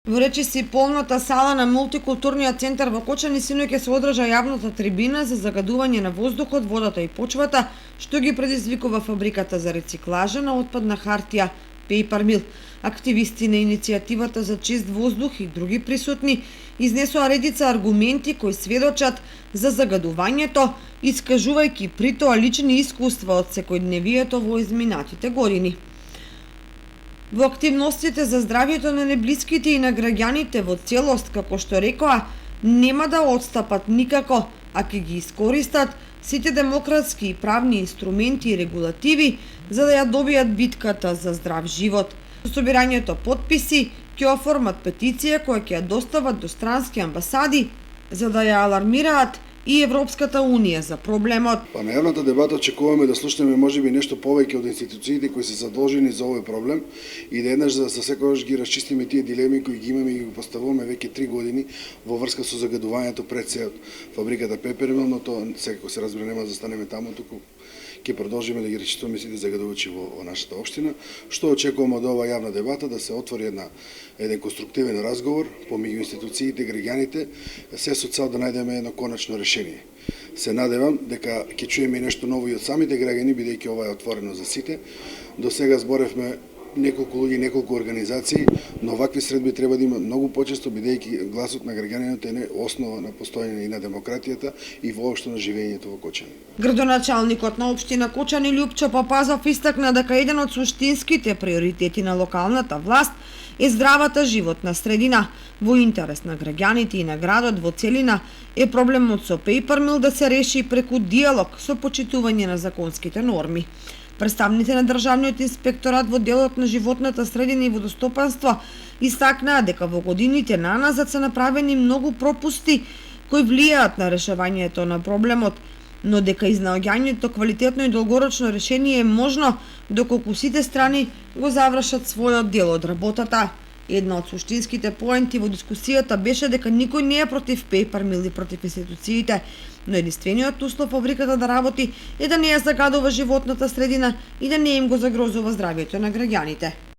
Во речиси полната сала на мултикултурниот центар во Кочани синоќа се одржа јавната трибина за загадување на воздухот, водата и почвата, што ги предизвикува фабриката за рециклажа на отпадна хартија Paper Mill. Активисти на иницијативата за чист воздух и други присутни изнесоа редица аргументи кои сведочат за загадувањето, искажувајќи при тоа лични искуства од секојдневието во изминатите години. Во активностите за здравјето на неблиските и на граѓаните во целост, како што рекоа, нема да отстапат никако, а ќе ги искористат сите демократски и правни инструменти и регулативи за да ја добијат битката за здрав живот. Со собирањето потписи ќе оформат петиција која ќе ја достават до странски амбасади за да ја алармираат и Европската Унија за проблемот. На јавната дебата очекуваме да слушнеме можеби нешто повеќе од институциите кои се задолжени за овој проблем и да еднаш за секогаш ги расчистиме тие дилеми кои ги имаме и ги поставуваме веќе 3 години во врска со загадувањето пред се фабриката Paper Mill, но тоа секако се разбира нема да застанеме таму, туку ќе продолжиме да ги речитуваме сите загадувачи во нашата општина. Што очекуваме од оваа јавна дебата да се отвори еден конструктивен разговор помеѓу институциите и граѓаните, се со цел да најдеме едно конечно решение. Се надевам дека ќе чуеме и нешто ново и од самите граѓани, бидејќи ова е отворено за сите. До сега зборевме неколку луѓе, неколку организации, но вакви средби треба да има многу почесто, бидејќи гласот на граѓаниот е основа на постоење и на демократијата и воопшто на живењето во Кочани. Градоначалникот на општина Кочани Љупчо Папазов истакна дека еден од суштинските приоритети на локалната власт е здравата животна средина. Во интерес на граѓаните и на градот во целина е проблемот со Paper Mill да се реши преку диалог со почитување на законските норми. Представниците на Државниот инспекторат во делот на животната средина и водостопанство истакнаа дека во годините наназад се направени многу пропусти кои влијаат на решавањето на проблемот, но дека изнаоѓањето квалитетно и долгорочно решение е можно доколку сите страни го завршат својот дел од работата. Една од суштинските поенти во дискусијата беше дека никој не е против Paper Mill и против институциите, но единствениот услов фабриката да работи е да не ја загадува животната средина и да не им го загрозува здравјето на граѓаните.